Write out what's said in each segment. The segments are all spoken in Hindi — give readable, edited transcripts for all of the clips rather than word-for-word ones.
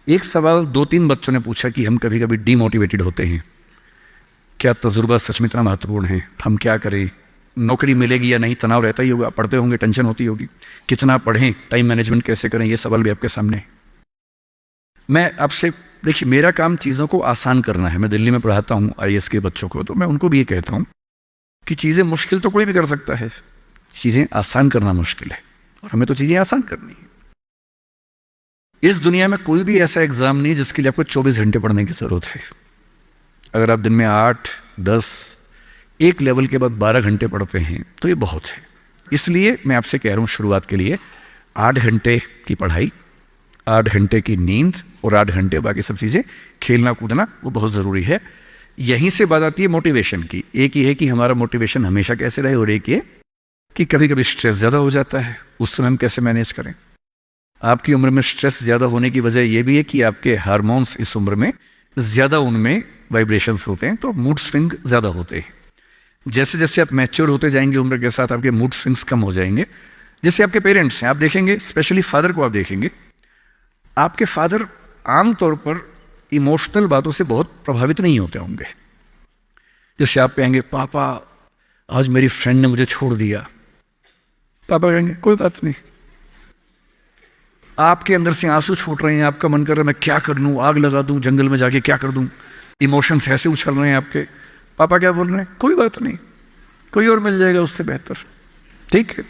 एक सवाल 2-3 बच्चों ने पूछा कि हम कभी कभी डीमोटिवेटेड होते हैं, क्या तजुर्बा सच में इतना महत्वपूर्ण है, हम क्या करें, नौकरी मिलेगी या नहीं, तनाव रहता ही होगा, पढ़ते होंगे, टेंशन होती होगी, कितना पढ़ें, टाइम मैनेजमेंट कैसे करें, ये सवाल भी आपके सामने है। मैं आपसे, देखिए मेरा काम चीज़ों को आसान करना है। मैं दिल्ली में पढ़ाता हूँ आईएएस के बच्चों को, तो मैं उनको भी ये कहता हूँ कि चीज़ें मुश्किल तो कोई भी कर सकता है, चीज़ें आसान करना मुश्किल है, और हमें तो चीज़ें आसान करनी है। इस दुनिया में कोई भी ऐसा एग्जाम नहीं जिसके लिए आपको 24 घंटे पढ़ने की जरूरत है। अगर आप दिन में 8, 10, एक लेवल के बाद 12 घंटे पढ़ते हैं तो ये बहुत है। इसलिए मैं आपसे कह रहा हूँ शुरुआत के लिए 8 घंटे की पढ़ाई, 8 घंटे की नींद और 8 घंटे बाकी सब चीज़ें, खेलना कूदना, वो बहुत ज़रूरी है। यहीं से बात आती है मोटिवेशन की। एक ही है कि हमारा मोटिवेशन हमेशा कैसे रहे, और एक ये कि कभी कभी स्ट्रेस ज़्यादा हो जाता है, उस समय हम कैसे मैनेज करें। आपकी उम्र में स्ट्रेस ज़्यादा होने की वजह यह भी है कि आपके हार्मोन्स इस उम्र में ज़्यादा, उनमें वाइब्रेशंस होते हैं, तो मूड स्विंग ज़्यादा होते हैं। जैसे जैसे आप मैच्योर होते जाएंगे उम्र के साथ, आपके मूड स्विंग्स कम हो जाएंगे। जैसे आपके पेरेंट्स हैं, आप देखेंगे, स्पेशली फादर को आप देखेंगे, आपके फादर आमतौर पर इमोशनल बातों से बहुत प्रभावित नहीं होते होंगे। जैसे आप कहेंगे, पापा आज मेरी फ्रेंड ने मुझे छोड़ दिया, पापा कहेंगे कोई बात नहीं। आपके अंदर से आंसू छूट रहे हैं, आपका मन कर रहा है मैं क्या कर लूं, आग लगा दूं, जंगल में जाके क्या कर दूं, इमोशंस ऐसे उछल रहे हैं आपके। पापा क्या बोल रहे हैं, कोई बात नहीं, कोई और मिल जाएगा उससे बेहतर, ठीक है।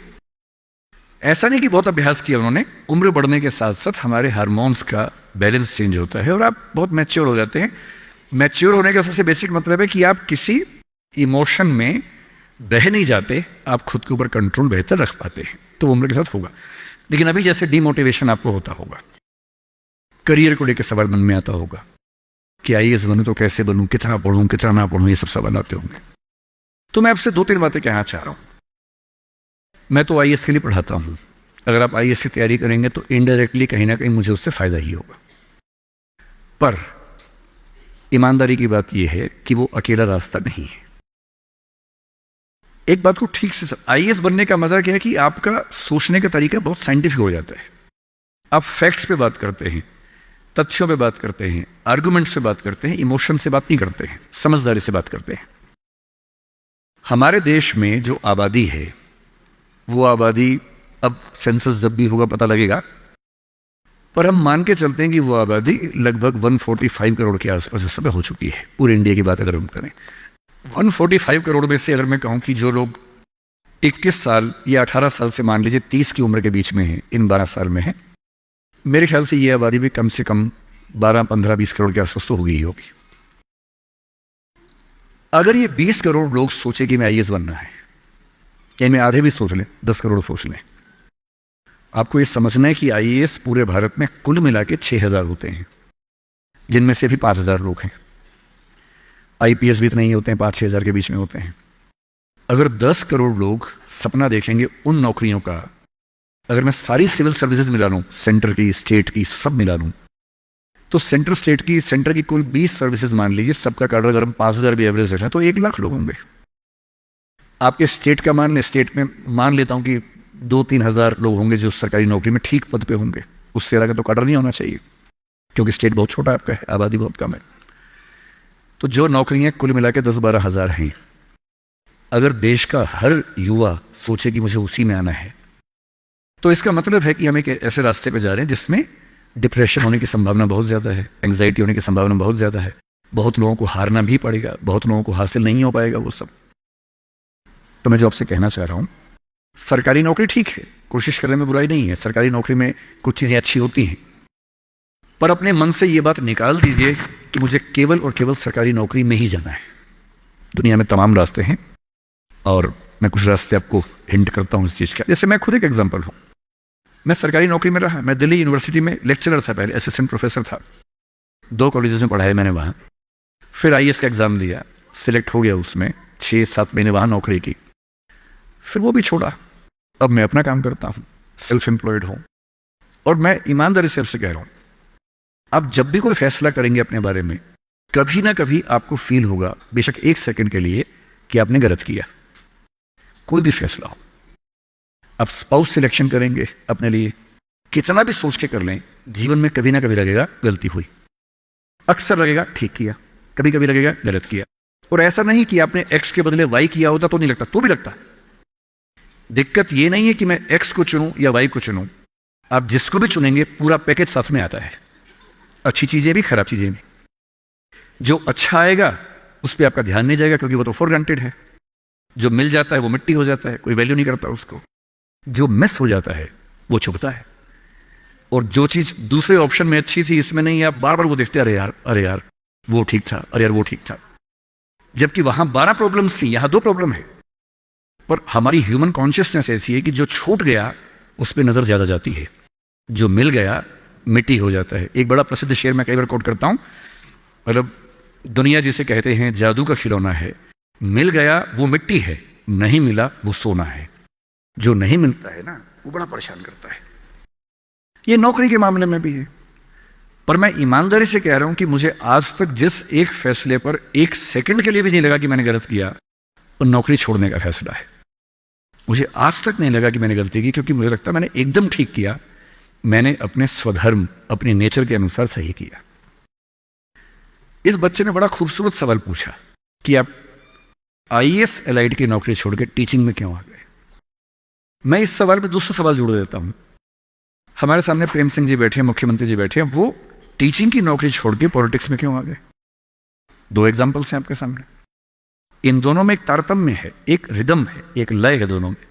ऐसा नहीं कि बहुत अभ्यास किया उन्होंने, उम्र बढ़ने के साथ साथ हमारे हार्मोन्स का बैलेंस चेंज होता है और आप बहुत मैच्योर हो जाते हैं। मैच्योर होने का सबसे बेसिक मतलब है कि आप किसी इमोशन में बह नहीं जाते, आप खुद के ऊपर कंट्रोल बेहतर रख पाते हैं, तो उम्र के साथ होगा। लेकिन अभी जैसे डीमोटिवेशन आपको होता होगा, करियर को लेकर सवाल मन में आता होगा कि आईएएस बनूं तो कैसे बनूं, कितना पढ़ूं, कितना ना पढ़ूं, ये सब सवाल आते होंगे। तो मैं आपसे 2-3 बातें कहना चाह रहा हूं। मैं तो आईएएस के लिए पढ़ाता हूं, अगर आप आईएएस की तैयारी करेंगे तो इनडायरेक्टली कहीं ना कहीं मुझे उससे फायदा ही होगा। पर ईमानदारी की बात यह है कि वो अकेला रास्ता नहीं है। एक बात को ठीक से, आईएएस बनने का मजा क्या है कि आपका सोचने का तरीका बहुत साइंटिफिक हो जाता है। आप फैक्ट्स पे बात करते हैं, तथ्यों पे बात करते हैं, आर्गुमेंट्स पे बात करते हैं, इमोशन से बात नहीं करते हैं, समझदारी से बात करते हैं। हमारे देश में जो आबादी है, वो आबादी, अब सेंसस जब भी होगा पता लगेगा, पर हम मान के चलते हैं कि वो आबादी लगभग 145 करोड़ के आसपास इस समय हो चुकी है, पूरे इंडिया की बात अगर हम करें। 145 करोड़ में से अगर मैं कहूं कि जो लोग 21 साल या 18 साल से मान लीजिए 30 की उम्र के बीच में है, इन 12 साल में है, मेरे ख्याल से ये आबादी भी कम से कम 12, 15, 20 करोड़ के आसपास तो होगी ही होगी। अगर ये 20 करोड़ लोग सोचे कि मैं आईएएस बनना है, या मैं आधे भी सोच लें, 10 करोड़ सोच लें, आपको ये समझना है कि आईएएस पूरे भारत में कुल मिला के 6000 होते हैं, जिनमें से भी 5000 लोग हैं। आईपीएस भी इतने ही होते हैं, 5-6 हजार के बीच में होते हैं। अगर 10 करोड़ लोग सपना देखेंगे उन नौकरियों का, अगर मैं सारी सिविल सर्विसेज मिला लूं, सेंटर की, स्टेट की, सब मिला लूं, तो सेंटर की कुल 20 सर्विसेज मान लीजिए, सबका काटा अगर हम 5000 भी एवरेज रखें तो 1 लाख लोग होंगे। आपके स्टेट का मान लें, स्टेट में मान लेता हूं कि 2-3 हजार लोग होंगे जो सरकारी नौकरी में ठीक पद पे होंगे, उससे ज़्यादा तो काटा नहीं होना चाहिए, क्योंकि स्टेट बहुत छोटा आपका है, आबादी बहुत कम है। तो जो नौकरियां कुल मिला के 10-12 हजार हैं, अगर देश का हर युवा सोचे कि मुझे उसी में आना है, तो इसका मतलब है कि हम एक ऐसे रास्ते पे जा रहे हैं जिसमें डिप्रेशन होने की संभावना बहुत ज़्यादा है, एंग्जाइटी होने की संभावना बहुत ज़्यादा है, बहुत लोगों को हारना भी पड़ेगा, बहुत लोगों को हासिल नहीं हो पाएगा वो सब। तो मैं जो आपसे कहना चाह रहा हूँ, सरकारी नौकरी ठीक है, कोशिश करने में बुराई नहीं है, सरकारी नौकरी में कुछ चीज़ें अच्छी होती हैं, पर अपने मन से ये बात निकाल दीजिए कि मुझे केवल और केवल सरकारी नौकरी में ही जाना है। दुनिया में तमाम रास्ते हैं, और मैं कुछ रास्ते आपको हिंट करता हूँ इस चीज़ का। जैसे मैं खुद एक एग्जांपल हूँ, मैं सरकारी नौकरी में रहा, मैं दिल्ली यूनिवर्सिटी में लेक्चरर था, पहले असिस्टेंट प्रोफेसर था, 2 कॉलेजेस में पढ़ाया मैंने वहाँ। फिर आईएएस का एग्ज़ाम दिया, सिलेक्ट हो गया, उसमें 6-7 महीने वहाँ नौकरी की, फिर वो भी छोड़ा। अब मैं अपना काम करता हूँ, सेल्फ एम्प्लॉयड हूँ। और मैं ईमानदारी से आपसे कह रहा हूँ, आप जब भी कोई फैसला करेंगे अपने बारे में, कभी ना कभी आपको फील होगा, बेशक 1 सेकंड के लिए, कि आपने गलत किया। कोई भी फैसला हो, आप स्पाउस सिलेक्शन करेंगे अपने लिए, कितना भी सोच के कर लें, जीवन में कभी ना कभी लगेगा गलती हुई, अक्सर लगेगा ठीक किया, कभी कभी लगेगा गलत किया। और ऐसा नहीं कि आपने एक्स के बदले वाई किया होता तो नहीं लगता, तो भी लगता। दिक्कत ये नहीं है कि मैं एक्स को चुनूं या वाई को चुनूं, आप जिसको भी चुनेंगे पूरा पैकेज साथ में आता है, अच्छी चीजें भी खराब चीजें भी। जो अच्छा आएगा उस पर आपका ध्यान नहीं जाएगा क्योंकि वो तो फॉर ग्रांटेड है। जो मिल जाता है वो मिट्टी हो जाता है, कोई वैल्यू नहीं करता उसको। जो मिस हो जाता है वो चुभता है। और जो चीज दूसरे ऑप्शन में अच्छी थी इसमें नहीं, आप बार बार वो देखते अरे यार वो ठीक था, अरे यार वो ठीक था, जबकि वहां 12 प्रॉब्लम्स थी, यहां 2 प्रॉब्लम है। पर हमारी ह्यूमन कॉन्शियसनेस ऐसी है कि जो छूट गया उस पर नजर ज्यादा जाती है, जो मिल गया मिट्टी हो जाता है। एक बड़ा प्रसिद्ध शेर मैं कई बार कोट करता हूं, मतलब दुनिया जिसे कहते हैं जादू का खिलौना है, मिल गया वो मिट्टी है, नहीं मिला वो सोना है। जो नहीं मिलता है ना वो बड़ा परेशान करता है। ये नौकरी के मामले में भी है। पर मैं ईमानदारी से कह रहा हूं कि मुझे आज तक जिस एक फैसले पर 1 सेकंड के लिए भी नहीं लगा कि मैंने गलत किया, वो नौकरी छोड़ने का फैसला है। मुझे आज तक नहीं लगा कि मैंने गलती की, क्योंकि मुझे लगता मैंने एकदम ठीक किया। मैंने अपने स्वधर्म, अपने नेचर के अनुसार सही किया। इस बच्चे ने बड़ा खूबसूरत सवाल पूछा कि आप आईएएस एलाइड की नौकरी छोड़ के टीचिंग में क्यों आ गए। मैं इस सवाल में दूसरा सवाल जोड़ देता हूं। हमारे सामने प्रेम सिंह जी बैठे हैं, मुख्यमंत्री जी बैठे हैं, वो टीचिंग की नौकरी छोड़ के पॉलिटिक्स में क्यों आ गए। 2 एग्जाम्पल्स हैं आपके सामने। इन दोनों में एक तारतम्य है, एक रिदम है, एक लय है दोनों में।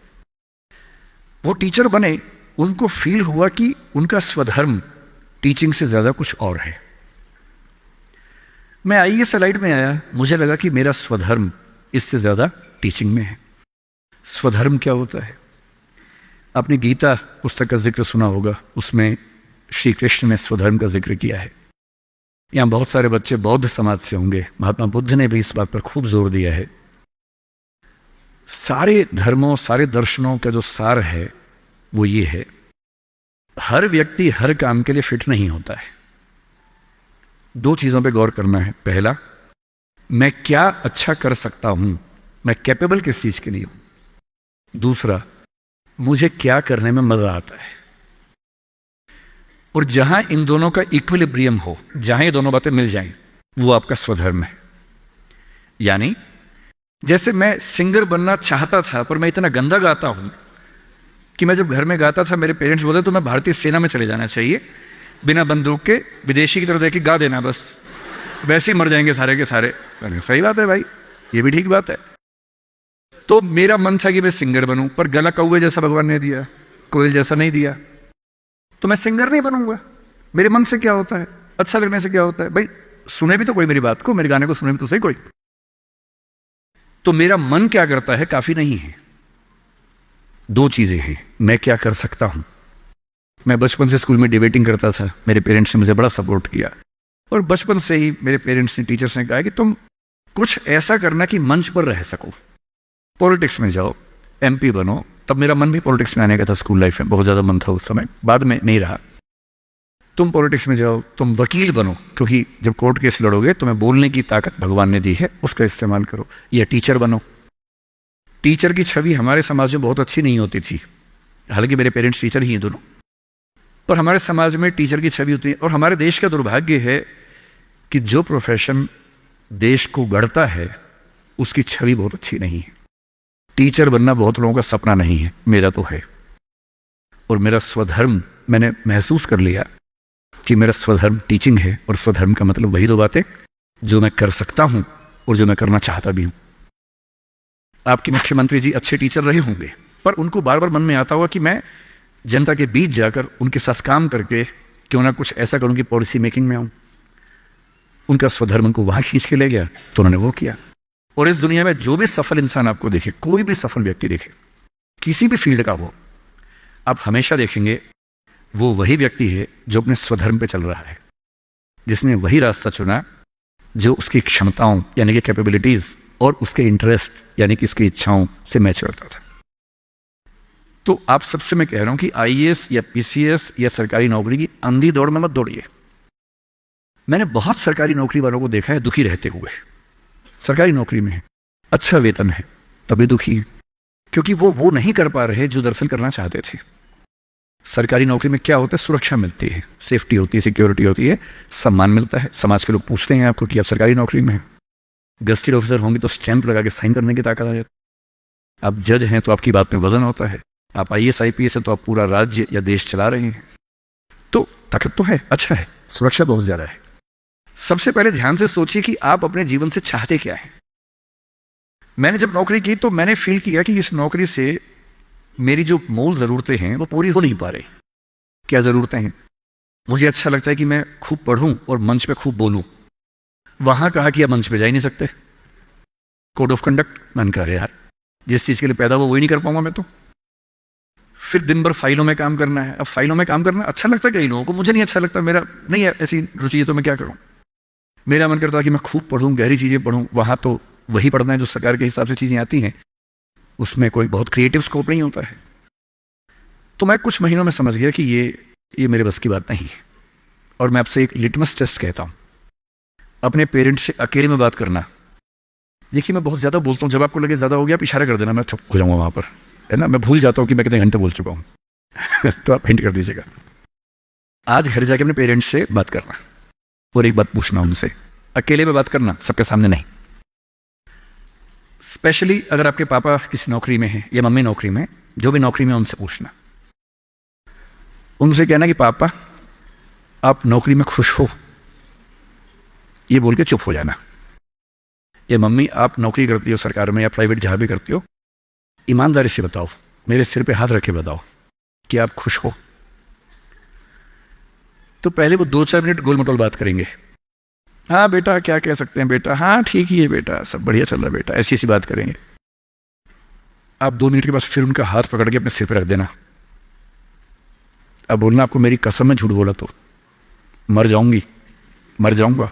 वो टीचर बने, उनको फील हुआ कि उनका स्वधर्म टीचिंग से ज्यादा कुछ और है। मैं आईएएस एलाइड में आया, मुझे लगा कि मेरा स्वधर्म इससे ज्यादा टीचिंग में है। स्वधर्म क्या होता है? आपने गीता पुस्तक का जिक्र सुना होगा, उसमें श्री कृष्ण ने स्वधर्म का जिक्र किया है। यहां बहुत सारे बच्चे बौद्ध समाज से होंगे, महात्मा बुद्ध ने भी इस बात पर खूब जोर दिया है। सारे धर्मों, सारे दर्शनों का जो सार है वो ये है, हर व्यक्ति हर काम के लिए फिट नहीं होता है। 2 चीजों पे गौर करना है। पहला, मैं क्या अच्छा कर सकता हूं, मैं कैपेबल किस चीज के लिए हूं। दूसरा, मुझे क्या करने में मजा आता है। और जहां इन दोनों का इक्विलिब्रियम हो, जहां ये दोनों बातें मिल जाएं, वो आपका स्वधर्म है। यानी जैसे मैं सिंगर बनना चाहता था, पर मैं इतना गंदा गाता हूं कि मैं जब घर में गाता था मेरे पेरेंट्स बोलते तो मैं भारतीय सेना में चले जाना चाहिए, बिना बंदूक के विदेशी की तरह देख के गा देना, बस वैसे ही मर जाएंगे सारे के सारे। सही बात है भाई, ये भी ठीक बात है। तो मेरा मन था कि मैं सिंगर बनूं, पर गला कौवे जैसा भगवान ने दिया, कोयल जैसा नहीं दिया, तो मैं सिंगर नहीं बनूंगा। मेरे मन से क्या होता है, अच्छा लगने से क्या होता है भाई, सुने भी तो कोई मेरी बात को, मेरे गाने को सुने भी तो सही कोई। तो मेरा मन क्या करता है काफी नहीं है। 2 चीजें हैं, मैं क्या कर सकता हूं। मैं बचपन से स्कूल में डिबेटिंग करता था, मेरे पेरेंट्स ने मुझे बड़ा सपोर्ट किया, और बचपन से ही मेरे पेरेंट्स ने, टीचर्स ने कहा कि तुम कुछ ऐसा करना कि मंच पर रह सको, पॉलिटिक्स में जाओ, एमपी बनो। तब मेरा मन भी पॉलिटिक्स में आने का था, स्कूल लाइफ में बहुत ज्यादा मन था उस समय, बाद में नहीं रहा। तुम पॉलिटिक्स में जाओ, तुम वकील बनो, क्योंकि जब कोर्ट केस लड़ोगे तुम्हें बोलने की ताकत भगवान ने दी है, उसका इस्तेमाल करो। या टीचर बनो। टीचर की छवि हमारे समाज में बहुत अच्छी नहीं होती थी, हालांकि मेरे पेरेंट्स टीचर ही हैं दोनों, पर हमारे समाज में टीचर की छवि होती है। और हमारे देश का दुर्भाग्य है कि जो प्रोफेशन देश को गढ़ता है उसकी छवि बहुत अच्छी नहीं है। टीचर बनना बहुत लोगों का सपना नहीं है, मेरा तो है। और मेरा स्वधर्म, मैंने महसूस कर लिया कि मेरा स्वधर्म टीचिंग है। और स्वधर्म का मतलब वही 2 बातें जो मैं कर सकता हूं और जो मैं करना चाहता भी हूं। आपके मुख्यमंत्री जी अच्छे टीचर रहे होंगे, पर उनको बार बार मन में आता होगा कि मैं जनता के बीच जाकर उनके साथ काम करके क्यों ना कुछ ऐसा करूं कि पॉलिसी मेकिंग में आऊं। उनका स्वधर्म उनको वहां खींच के ले गया, तो उन्होंने वो किया। और इस दुनिया में जो भी सफल इंसान आपको देखे, कोई भी सफल व्यक्ति देखे, किसी भी फील्ड का हो, आप हमेशा देखेंगे वो वही व्यक्ति है जो अपने स्वधर्म पे चल रहा है, जिसने वही रास्ता चुना जो उसकी क्षमताओं यानी कि कैपेबिलिटीज और उसके इंटरेस्ट यानी कि उसकी इच्छाओं से मैच करता था। तो आप सबसे मैं कह रहा हूं कि आईएएस या पीसीएस या सरकारी नौकरी की अंधी दौड़ में मत दौड़िए। मैंने बहुत सरकारी नौकरी वालों को देखा है दुखी रहते हुए। सरकारी नौकरी में है, अच्छा वेतन है, तभी दुखी है, क्योंकि वो नहीं कर पा रहे जो दरअसल करना चाहते थे। सरकारी नौकरी में क्या होता है, सुरक्षा मिलती है, सेफ्टी होती है, सिक्योरिटी होती है, सम्मान मिलता है, समाज के लोग पूछते हैं आपको कि आप सरकारी नौकरी में हैं। गस्टेड ऑफिसर होंगे तो स्टैंप लगा के साइन करने की ताकत आ जाती है। आप जज हैं तो आपकी बात में वजन होता है। आप IAS IPS हैं तो आप पूरा राज्य या देश चला रहे हैं। तो ताकत तो है, अच्छा है, सुरक्षा बहुत ज्यादा है। सबसे पहले ध्यान से सोचिए कि आप अपने जीवन से चाहते क्या है। मैंने जब नौकरी की तो मैंने फील किया कि इस नौकरी से मेरी जो मूल ज़रूरतें हैं वो पूरी हो नहीं पा रही। क्या ज़रूरतें हैं? मुझे अच्छा लगता है कि मैं खूब पढ़ूं और मंच पे खूब बोलूं। वहां कहा कि आप मंच पे जा ही नहीं सकते, कोड ऑफ कंडक्ट। मन कर यार, जिस चीज़ के लिए पैदा हुआ वही नहीं कर पाऊंगा मैं तो। फिर दिन भर फाइलों में काम करना है। अब फाइलों में काम करना अच्छा लगता है कई लोगों को, मुझे नहीं अच्छा लगता, मेरा नहीं है ऐसी रुचि है, तो मैं क्या करूं। मेरा मन करता है कि मैं खूब पढ़ूं, गहरी चीज़ें पढ़ूं। वहां तो वही पढ़ना है जो सरकार के हिसाब से चीज़ें आती हैं, उसमें कोई बहुत क्रिएटिव स्कोप नहीं होता है। तो मैं कुछ महीनों में समझ गया कि ये मेरे बस की बात नहीं है। और मैं आपसे एक लिटमस टेस्ट कहता हूं, अपने पेरेंट्स से अकेले में बात करना। देखिए मैं बहुत ज़्यादा बोलता हूँ, जब आपको लगे ज़्यादा हो गया आप इशारा कर देना, मैं चुप हो जाऊंगा वहां पर, है ना। मैं भूल जाता हूँ कि मैं कितने घंटे बोल चुका हूँ तो आप हिंट कर दीजिएगा। आज घर जाके अपने पेरेंट्स से बात करना और एक बात पूछना उनसे, अकेले में बात करना, सबके सामने नहीं। स्पेशली अगर आपके पापा किसी नौकरी में हैं या मम्मी नौकरी में, जो भी नौकरी में, उनसे पूछना। उनसे कहना कि पापा आप नौकरी में खुश हो, ये बोल के चुप हो जाना। ये मम्मी आप नौकरी करती हो सरकार में या प्राइवेट जहां भी करती हो, ईमानदारी से बताओ, मेरे सिर पे हाथ रखे बताओ कि आप खुश हो। तो पहले वो 2-4 मिनट गोल मटोल बात करेंगे। हाँ बेटा, क्या कह सकते हैं बेटा, हाँ ठीक ही है बेटा, सब बढ़िया चल रहा है बेटा, ऐसी ऐसी बात करेंगे। आप 2 मिनट के बाद फिर उनका हाथ पकड़ के अपने सिर पर रख देना। अब बोलना, आपको मेरी कसम में झूठ बोला तो मर जाऊंगी, मर जाऊंगा।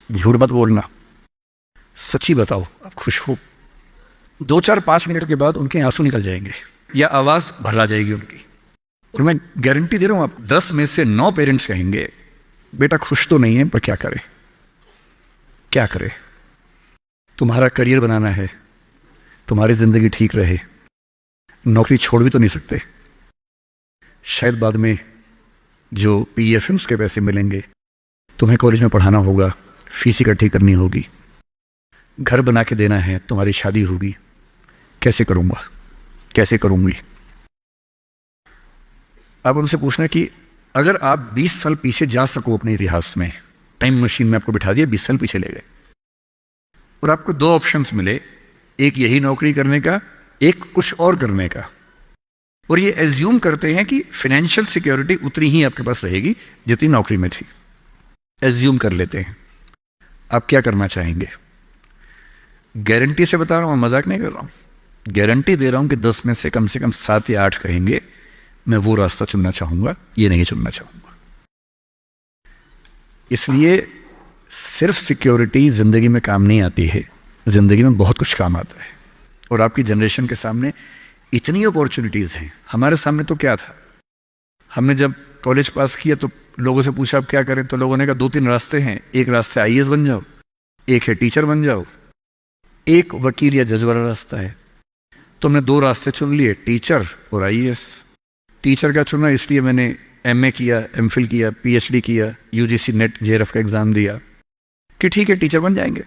झूठ मत बोलना, सच्ची बताओ आप खुश हो। 2-4-5 मिनट के बाद उनके आंसू निकल जाएंगे या आवाज भर जाएगी उनकी। और मैं गारंटी दे रहा हूं, आप 10 में से 9 पेरेंट्स कहेंगे बेटा खुश तो नहीं है पर क्या करे, क्या करे। तुम्हारा करियर बनाना है, तुम्हारी जिंदगी ठीक रहे, नौकरी छोड़ भी तो नहीं सकते। शायद बाद में जो PF है उसके पैसे मिलेंगे, तुम्हें कॉलेज में पढ़ाना होगा, फीस इकट्ठी करनी होगी, घर बना के देना है, तुम्हारी शादी होगी। कैसे करूंगा, कैसे करूंगी। अब उनसे पूछना कि अगर आप 20 साल पीछे जा सको अपने इतिहास में, टाइम मशीन में आपको बिठा दिया, 20 साल पीछे ले गए और आपको 2 ऑप्शंस मिले, एक यही नौकरी करने का, एक कुछ और करने का, और ये एज्यूम करते हैं कि फाइनेंशियल सिक्योरिटी उतनी ही आपके पास रहेगी जितनी नौकरी में थी, एज्यूम कर लेते हैं। आप क्या करना चाहेंगे? गारंटी से बता रहा हूं, मजाक नहीं कर रहा हूं, गारंटी दे रहा हूं कि 10 में से कम 7 या 8 कहेंगे मैं वो रास्ता चुनना चाहूंगा, ये नहीं चुनना चाहूंगा। इसलिए सिर्फ सिक्योरिटी जिंदगी में काम नहीं आती है, जिंदगी में बहुत कुछ काम आता है। और आपकी जनरेशन के सामने इतनी अपॉर्चुनिटीज हैं। हमारे सामने तो क्या था, हमने जब कॉलेज पास किया तो लोगों से पूछा आप क्या करें, तो लोगों ने कहा 2-3 रास्ते हैं, एक रास्ते IAS बन जाओ, एक है टीचर बन जाओ, एक वकील या जज वाला रास्ता है। तो हमने 2 रास्ते चुन लिए, टीचर और IAS। टीचर का चुना इसलिए मैंने MA किया, MPhil किया, PhD किया, UGC नेट JRF का एग्जाम दिया कि ठीक है टीचर बन जाएंगे।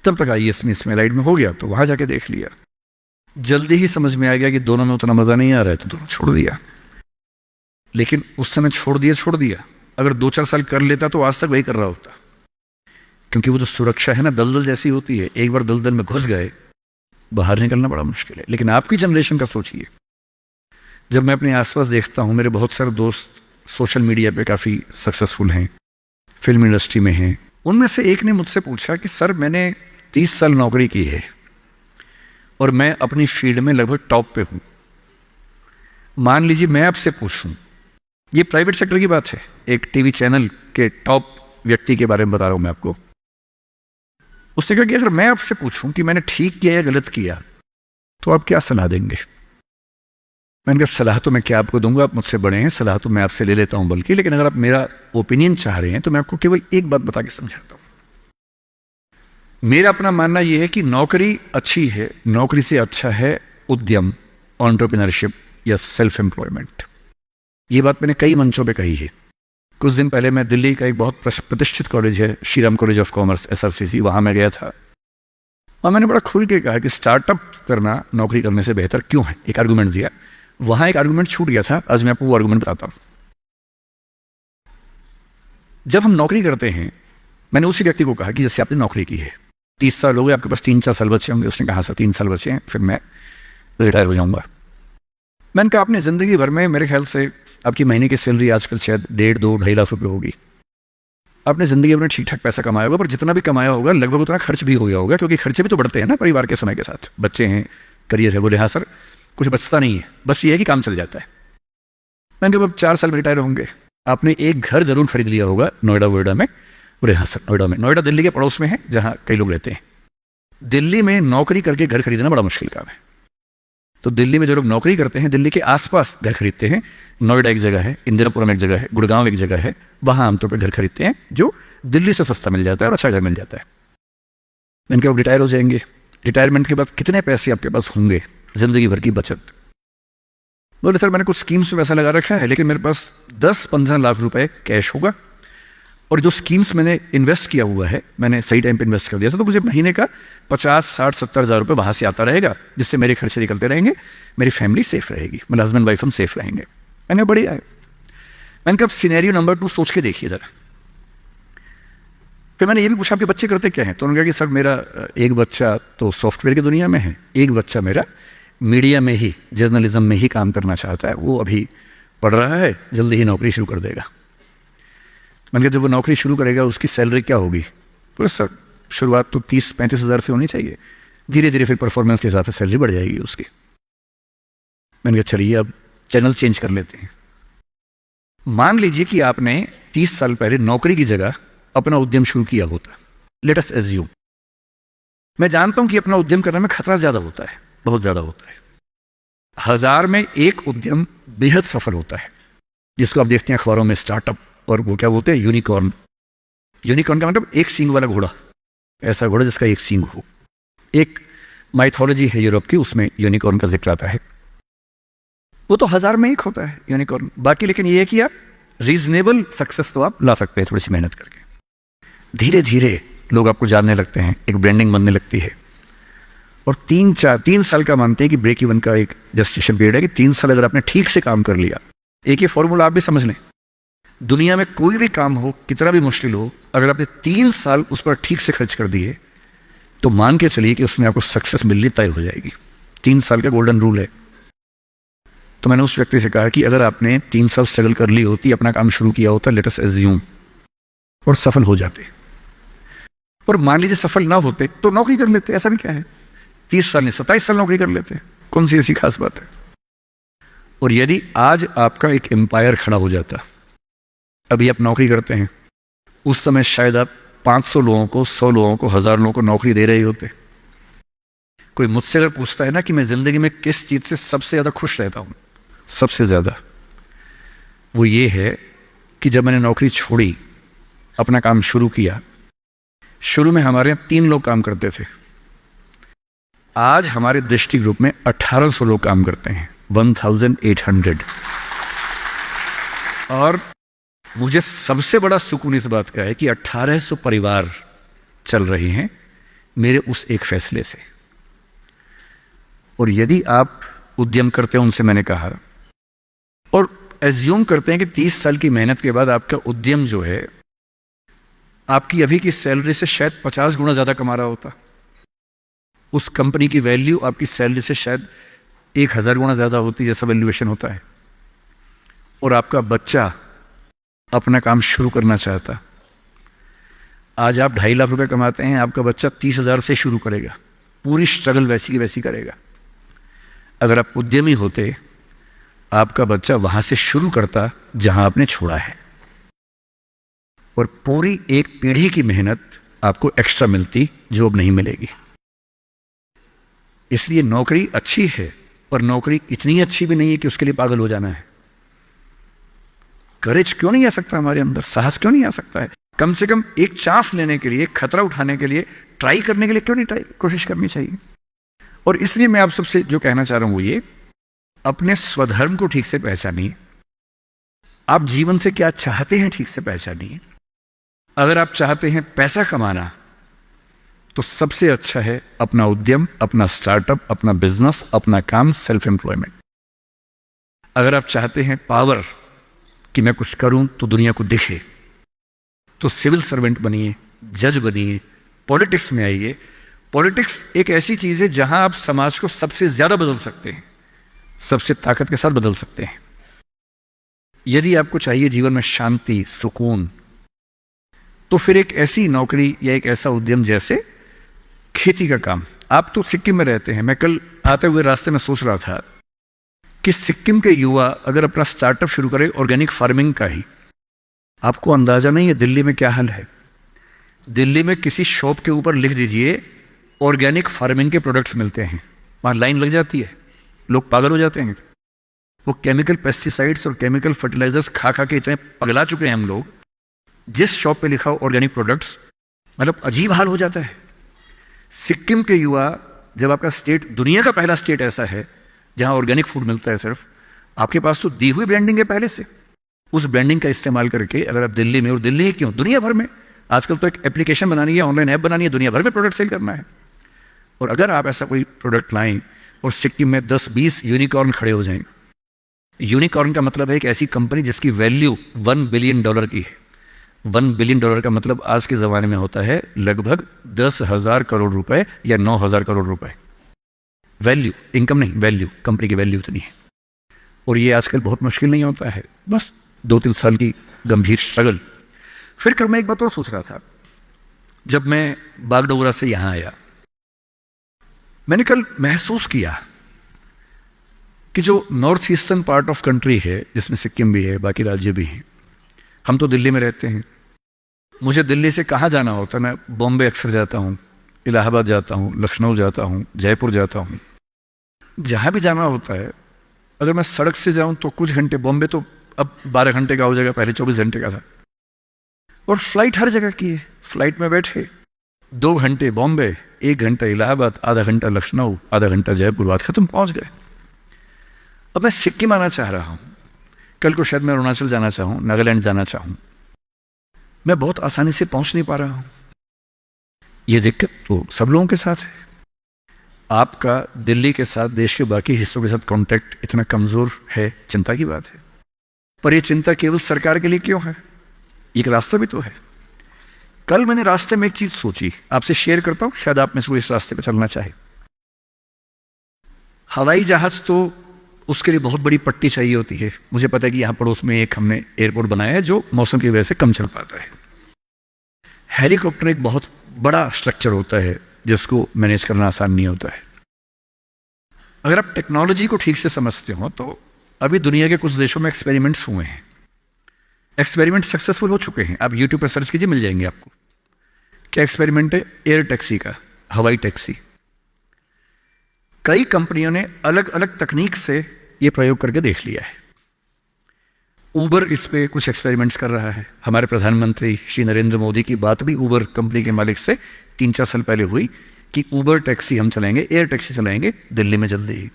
तब तक IAS में इसमें लाइट में हो गया तो वहां जाके देख लिया। जल्दी ही समझ में आ गया कि दोनों में उतना मजा नहीं आ रहा है, तो दोनों छोड़ दिया। लेकिन उस समय छोड़ दिया। अगर 2-4 साल कर लेता तो आज तक वही कर रहा होता, क्योंकि वो जो सुरक्षा है ना, दलदल जैसी होती है, एक बार दलदल में घुस गए बाहर निकलना बड़ा मुश्किल है। लेकिन आपकी जनरेशन का सोचिए, जब मैं अपने आसपास देखता हूं, मेरे बहुत सारे दोस्त सोशल मीडिया पे काफी सक्सेसफुल हैं, फिल्म इंडस्ट्री में हैं। उनमें से एक ने मुझसे पूछा कि सर मैंने 30 साल नौकरी की है और मैं अपनी फील्ड में लगभग टॉप पे हूं। मान लीजिए मैं आपसे पूछूं, ये प्राइवेट सेक्टर की बात है, एक टीवी चैनल के टॉप व्यक्ति के बारे में बता रहा हूं मैं आपको। उसने कहा कि अगर मैं आपसे पूछूं कि मैंने ठीक किया या गलत किया तो आप क्या सलाह देंगे? मैंने कहा सलाह तो मैं क्या आपको दूंगा, आप मुझसे बड़े हैं, सलाह तो मैं आपसे ले लेता हूं बल्कि, लेकिन अगर आप मेरा ओपिनियन चाह रहे हैं तो मैं आपको केवल एक बात बता के समझाता हूं। मेरा अपना मानना यह है कि नौकरी अच्छी है, नौकरी से अच्छा है उद्यम, एंटरप्रेन्योरशिप या सेल्फ एम्प्लॉयमेंट। ये बात मैंने कई मंचों पे कही है। कुछ दिन पहले मैं दिल्ली का एक बहुत प्रतिष्ठित कॉलेज है, Shriram college of commerce, SRCC, वहाँ मैं गया था और मैंने बड़ा खुल के कहा कि स्टार्टअप करना नौकरी करने से बेहतर क्यों है। एक आर्गूमेंट दिया, वहाँ एक आर्गूमेंट छूट गया था, आज मैं आपको वो आर्गूमेंट बताता हूँ। जब हम नौकरी करते हैं, मैंने उसी व्यक्ति को कहा कि जैसे आपने नौकरी की है, 30 साल हो गए, आपके पास 3-4 साल बचे होंगे। उसने कहा सर 3 साल बचे हैं, फिर मैं रिटायर हो जाऊंगा। मैंने कहा आपने ज़िंदगी भर में मेरे ख्याल से आपकी महीने की सैलरी आजकल शायद 1.5-2-2.5 लाख रुपए होगी। आपने ज़िंदगी भर में ठीक ठाक पैसा कमाया होगा, पर जितना भी कमाया होगा लगभग उतना खर्च भी हो गया होगा, क्योंकि खर्चे भी तो बढ़ते हैं ना परिवार के समय के साथ। बच्चे हैं, करियर है। बोले हाँ सर, कुछ बचता नहीं है, बस ये है कि काम चल जाता है। मैंने कहा अब 4 साल में रिटायर होंगे, आपने एक घर जरूर खरीद लिया होगा नोएडा वोएडा में। बोले हाँ सर, नोएडा में। नोएडा दिल्ली के पड़ोस में है, जहाँ कई लोग रहते हैं। दिल्ली में नौकरी करके घर खरीदना बड़ा मुश्किल काम है। तो दिल्ली में जो लोग नौकरी करते हैं, दिल्ली के आसपास घर खरीदते हैं। नोएडा एक जगह है, इंदिरापुरम एक जगह है, गुड़गांव एक जगह है, वहाँ आमतौर पर घर खरीदते हैं, जो दिल्ली से सस्ता मिल जाता है और अच्छा घर मिल जाता है। मैंने कहा रिटायर हो जाएंगे, रिटायरमेंट के बाद कितने पैसे आपके पास होंगे, जिंदगी भर की बचत? बोले सर मैंने कुछ स्कीम्स में पैसा लगा रखा है, लेकिन मेरे पास 10-15 लाख रुपए कैश होगा, और जो स्कीम्स मैंने इन्वेस्ट किया हुआ है, मैंने सही टाइम पे इन्वेस्ट कर दिया था, तो मुझे महीने का 50-60-70 हज़ार रुपये वहाँ से आता रहेगा, जिससे मेरे खर्चे निकलते रहेंगे, मेरी फैमिली सेफ रहेगी, मेरे हस्बैंड वाइफ हम सेफ रहेंगे। मैंने बढ़िया है। मैंने कहा सिनेरियो नंबर 2 सोच के देखिए ज़रा। फिर मैंने ये भी पूछा आपके बच्चे करते क्या हैं? तो उन्होंने कहा कि सर मेरा एक बच्चा तो सॉफ्टवेयर की दुनिया में है, एक बच्चा मेरा मीडिया में ही, जर्नलिज्म में ही काम करना चाहता है, वो अभी पढ़ रहा है, जल्दी ही नौकरी शुरू कर देगा। मैंने कहा जब वो नौकरी शुरू करेगा उसकी सैलरी क्या होगी? बोले सर शुरुआत तो 30-35 हज़ार से होनी चाहिए, धीरे धीरे फिर परफॉर्मेंस के हिसाब से सैलरी बढ़ जाएगी उसकी। मैंने कहा चलिए अब चैनल चेंज कर लेते हैं। मान लीजिए कि आपने 30 साल पहले नौकरी की जगह अपना उद्यम शुरू किया होता। लेट अस एज्यूम, मैं जानता हूं कि अपना उद्यम करने में खतरा ज्यादा होता है, बहुत ज्यादा होता है। 1000 में एक उद्यम बेहद सफल होता है, जिसको आप देखते हैं अखबारों में स्टार्टअप, और वो क्या बोलते हैं, यूनिकॉर्न। यूनिकॉर्न का मतलब एक सींग वाला घोड़ा, ऐसा घोड़ा जिसका एक सींग हो। एक माइथोलॉजी है यूरोप की, उसमें यूनिकॉर्न का जिक्र आता है। वो तो 1000 में एक होता है यूनिकॉर्न। बाकी लेकिन ये है कि आप रीजनेबल सक्सेस तो आप ला सकते हैं थोड़ी सी मेहनत करके। धीरे धीरे लोग आपको जानने लगते हैं, एक ब्रांडिंग बनने लगती है, और 3 साल का मानते हैं कि ब्रेक इवन का एक जस्टिफिकेशन पीरियड है कि 3 साल अगर आपने ठीक से काम कर लिया। एक ये फॉर्मूला आप भी समझ लें, दुनिया में कोई भी काम हो, कितना भी मुश्किल हो, अगर आपने 3 साल उस पर ठीक से खर्च कर दिए तो मान के चलिए कि उसमें आपको सक्सेस मिलनी तय हो जाएगी। 3 साल का गोल्डन रूल है। तो मैंने उस व्यक्ति से कहा कि अगर आपने 3 साल स्ट्रगल कर ली होती, अपना काम शुरू किया होता, लेट अस एज्यूम, और सफल हो जाते, और मान लीजिए सफल ना होते तो नौकरी कर लेते। ऐसा भी क्या है, 30 साल नहीं 27 साल नौकरी कर लेते, कौन सी ऐसी खास बात है? और यदि आज आपका एक एम्पायर खड़ा हो जाता, अभी आप नौकरी करते हैं, उस समय शायद आप 500 लोगों को, 100 लोगों को, 1000 लोगों को नौकरी दे रहे होते। कोई मुझसे अगर पूछता है ना कि मैं जिंदगी में किस चीज से सबसे ज्यादा खुश रहता हूं, सबसे ज्यादा वो ये है कि जब मैंने नौकरी छोड़ी, अपना काम शुरू किया। शुरू में हमारे यहाँ 3 लोग काम करते थे, आज हमारे दृष्टि ग्रुप में 1800 लोग काम करते हैं, 1800। और मुझे सबसे बड़ा सुकून इस बात का है कि 1800 परिवार चल रहे हैं मेरे उस एक फैसले से। और यदि आप उद्यम करते हैं, उनसे मैंने कहा, और एज्यूम करते हैं कि 30 साल की मेहनत के बाद आपका उद्यम जो है आपकी अभी की सैलरी से शायद 50 गुना ज्यादा कमा रहा होता, उस कंपनी की वैल्यू आपकी सैलरी से शायद 1000 गुना ज्यादा होती, जैसा वैल्यूएशन होता है, और आपका बच्चा अपना काम शुरू करना चाहता। आज आप 2.5 लाख रुपए कमाते हैं, आपका बच्चा 30,000 से शुरू करेगा, पूरी स्ट्रगल वैसी की वैसी करेगा। अगर आप उद्यमी होते, आपका बच्चा वहां से शुरू करता जहां आपने छोड़ा है, और पूरी एक पीढ़ी की मेहनत आपको एक्स्ट्रा मिलती जो अब नहीं मिलेगी। इसलिए नौकरी अच्छी है, पर नौकरी इतनी अच्छी भी नहीं है कि उसके लिए पागल हो जाना है। करेज क्यों नहीं आ सकता हमारे अंदर, साहस क्यों नहीं आ सकता है? कम से कम एक चांस लेने के लिए, खतरा उठाने के लिए, ट्राई करने के लिए क्यों नहीं कोशिश करनी चाहिए? और इसलिए मैं आप सबसे जो कहना चाह रहा हूं वो ये, अपने स्वधर्म को ठीक से पहचानिए, आप जीवन से क्या चाहते हैं ठीक से पहचानिए। अगर आप चाहते हैं पैसा कमाना, तो सबसे अच्छा है अपना उद्यम, अपना स्टार्टअप, अपना बिजनेस, अपना काम, सेल्फ एम्प्लॉयमेंट। अगर आप चाहते हैं पावर, कि मैं कुछ करूं तो दुनिया को दिखे, तो सिविल सर्वेंट बनिए, जज बनिए, पॉलिटिक्स में आइए। पॉलिटिक्स एक ऐसी चीज है जहां आप समाज को सबसे ज्यादा बदल सकते हैं, सबसे ताकत के साथ बदल सकते हैं। यदि आपको चाहिए जीवन में शांति, सुकून, तो फिर एक ऐसी नौकरी या एक ऐसा उद्यम जैसे खेती का काम। आप तो सिक्किम में रहते हैं, मैं कल आते हुए रास्ते में सोच रहा था कि सिक्किम के युवा अगर अपना स्टार्टअप शुरू करें ऑर्गेनिक फार्मिंग का ही, आपको अंदाजा नहीं है दिल्ली में क्या हाल है। दिल्ली में किसी शॉप के ऊपर लिख दीजिए ऑर्गेनिक फार्मिंग के प्रोडक्ट्स मिलते हैं, वहां लाइन लग जाती है, लोग पागल हो जाते हैं। वो केमिकल पेस्टिसाइड्स और केमिकल फर्टिलाइजर्स खा खा के इतने पगला चुके हैं हम लोग, जिस शॉप पे लिखा हो ऑर्गेनिक प्रोडक्ट्स, मतलब अजीब हाल हो जाता है। सिक्किम के युवा, जब आपका स्टेट दुनिया का पहला स्टेट ऐसा है जहां ऑर्गेनिक फूड मिलता है सिर्फ, आपके पास तो दी हुई ब्रांडिंग है पहले से, उस ब्रांडिंग का इस्तेमाल करके अगर आप दिल्ली में, और दिल्ली ही क्यों, दुनिया भर में आजकल तो एक एप्लीकेशन बनानी है, ऑनलाइन ऐप बनानी है, दुनिया भर में प्रोडक्ट सेल करना है। और अगर आप ऐसा कोई प्रोडक्ट लाएं और सिक्किम में 10-20 यूनिकॉर्न खड़े हो जाएं, यूनिकॉर्न का मतलब है एक ऐसी कंपनी जिसकी वैल्यू $1 बिलियन की है। $1 बिलियन का मतलब आज के ज़माने में होता है लगभग 10,000 करोड़ रुपए या 9,000 करोड़ रुपए। वैल्यू, इनकम नहीं, वैल्यू, कंपनी की वैल्यू इतनी है। और ये आजकल बहुत मुश्किल नहीं होता है, बस 2-3 साल की गंभीर स्ट्रगल। फिर कल मैं एक बात और सोच रहा था, जब मैं बागडोगरा से यहां आया, मैंने कल महसूस किया कि जो north eastern part of country है, जिसमें सिक्किम भी है, बाकी राज्य भी हैं, हम तो दिल्ली में रहते हैं। मुझे दिल्ली से कहाँ जाना होता है, मैं बॉम्बे अक्सर जाता हूँ, इलाहाबाद जाता हूँ, लखनऊ जाता हूँ, जयपुर जाता हूँ। जहाँ भी जाना होता है, अगर मैं सड़क से जाऊँ तो कुछ घंटे, बॉम्बे तो अब 12 घंटे का हो जाएगा, पहले 24 घंटे का था। और फ्लाइट हर जगह की है, फ्लाइट में बैठे 2 घंटे बॉम्बे, 1 घंटा इलाहाबाद, आधा घंटा लखनऊ, आधा घंटा जयपुर, बात खत्म, पहुँच गए। अब मैं सिक्किम आना चाह रहा हूँ, कल को शायद मैं अरुणाचल जाना चाहूँ, नागालैंड जाना चाहूँ, मैं बहुत आसानी से पहुँच नहीं पा रहा हूँ। ये दिक्कत तो सब लोगों के साथ है। आपका दिल्ली के साथ, देश के बाकी हिस्सों के साथ कांटेक्ट इतना कमजोर है, चिंता की बात है। पर यह चिंता केवल सरकार के लिए क्यों है, एक रास्ता भी तो है। कल मैंने रास्ते में एक चीज सोची, आपसे शेयर करता हूं, शायद आप में से इस रास्ते पर चलना चाहे। हवाई जहाज तो उसके लिए बहुत बड़ी पट्टी चाहिए होती है। मुझे पता है कि यहां पड़ोस में एक हमने एयरपोर्ट बनाया है जो मौसम की वजह से कम चल पाता है। हेलीकॉप्टर एक बहुत बड़ा स्ट्रक्चर होता है जिसको मैनेज करना आसान नहीं होता है। अगर आप टेक्नोलॉजी को ठीक से समझते हो तो अभी दुनिया के कुछ देशों में एक्सपेरिमेंट्स हुए हैं, एक्सपेरिमेंट सक्सेसफुल हो चुके हैं। आप यूट्यूब पर सर्च कीजिए, मिल जाएंगे आपको। क्या एक्सपेरिमेंट है? एयर टैक्सी का, हवाई टैक्सी। कई कंपनियों ने अलग अलग तकनीक से यह प्रयोग करके देख लिया है। उबर इस पे कुछ एक्सपेरिमेंट्स कर रहा है। हमारे प्रधानमंत्री श्री नरेंद्र मोदी की बात भी उबर कंपनी के मालिक से 3-4 साल पहले हुई कि उबर टैक्सी हम चलाएंगे, एयर टैक्सी चलाएंगे दिल्ली में जल्दी ही।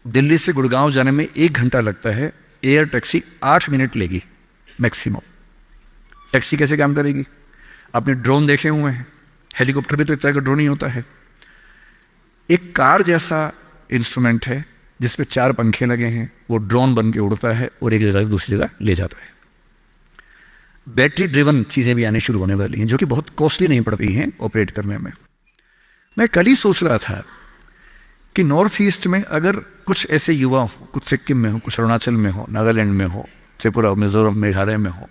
दिल्ली से गुड़गांव जाने में 1 घंटा लगता है, एयर टैक्सी 8 मिनट लेगी मैक्सिमम। टैक्सी कैसे काम करेगी? आपने ड्रोन देखे हुए हैं, हेलीकॉप्टर भी तो इस तरह का ड्रोन ही होता है। एक कार जैसा इंस्ट्रूमेंट है जिसपे 4 पंखे लगे हैं, वो ड्रोन बन के उड़ता है और एक जगह से दूसरी जगह ले जाता है। बैटरी ड्रिवन चीजें भी आने शुरू होने वाली हैं जो कि बहुत कॉस्टली नहीं पड़ती हैं ऑपरेट करने में। मैं कल ही सोच रहा था कि नॉर्थ ईस्ट में अगर कुछ ऐसे युवा हो, कुछ सिक्किम में हो, कुछ अरुणाचल में हो, नागालैंड में हो, त्रिपुरा, मिजोरम, मेघालय में हो,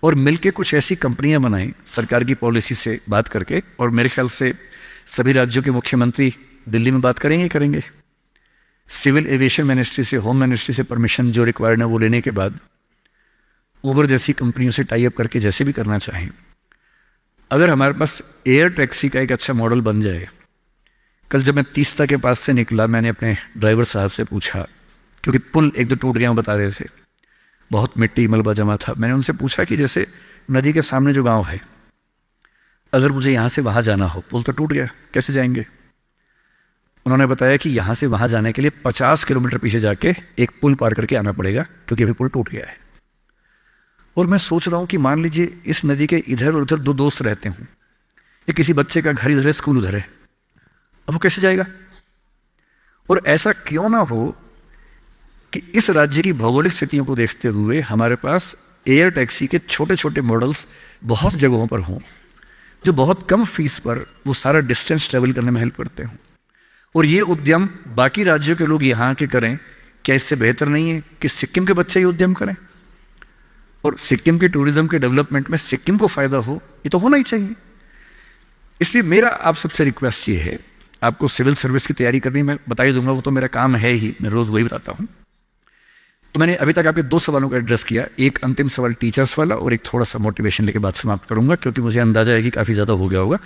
और मिलके कुछ ऐसी कंपनियां बनाएं सरकार की पॉलिसी से बात करके, और मेरे ख्याल से सभी राज्यों के मुख्यमंत्री दिल्ली में बात करेंगे। सिविल एविएशन मिनिस्ट्री से, होम मिनिस्ट्री से परमिशन जो रिक्वायर्ड है वो लेने के बाद उबर जैसी कंपनियों से टाई अप करके जैसे भी करना चाहें, अगर हमारे पास एयर टैक्सी का एक अच्छा मॉडल बन जाए। कल जब मैं तीस्ता के पास से निकला, मैंने अपने ड्राइवर साहब से पूछा, क्योंकि पुल 1-2 टूट गया, बता रहे थे, बहुत मिट्टी मलबा जमा था। मैंने उनसे पूछा कि जैसे नदी के सामने जो गांव है, अगर मुझे यहाँ से वहाँ जाना हो, पुल तो टूट गया, कैसे जाएंगे? उन्होंने बताया कि यहाँ से वहाँ जाने के लिए 50 किलोमीटर पीछे जाके एक पुल पार करके आना पड़ेगा, क्योंकि अभी पुल टूट गया है। और मैं सोच रहा हूँ कि मान लीजिए इस नदी के इधर और उधर दो दोस्त रहते हों, या किसी बच्चे का घर इधर है, स्कूल उधर है, अब वो कैसे जाएगा? और ऐसा क्यों ना हो कि इस राज्य की भौगोलिक स्थितियों को देखते हुए हमारे पास एयर टैक्सी के छोटे छोटे मॉडल्स बहुत जगहों पर हों, जो बहुत कम फीस पर वो सारा डिस्टेंस ट्रेवल करने में हेल्प करते हों। और ये उद्यम बाकी राज्यों के लोग यहाँ के करें, क्या इससे बेहतर नहीं है कि सिक्किम के बच्चे ये उद्यम करें? और सिक्किम के टूरिज्म के डेवलपमेंट में सिक्किम को फायदा हो, ये तो होना ही चाहिए। इसलिए मेरा आप सबसे रिक्वेस्ट ये है, आपको सिविल सर्विस की तैयारी करनी मैं बता ही दूंगा, वो तो मेरा काम है ही, मैं रोज वही बताता हूँ। तो मैंने अभी तक आपके 2 सवालों का एड्रेस किया, एक अंतिम सवाल टीचर्स वाला और एक थोड़ा सा मोटिवेशन लेके बात समाप्त करूंगा, क्योंकि मुझे अंदाजा है कि काफी ज्यादा हो गया होगा।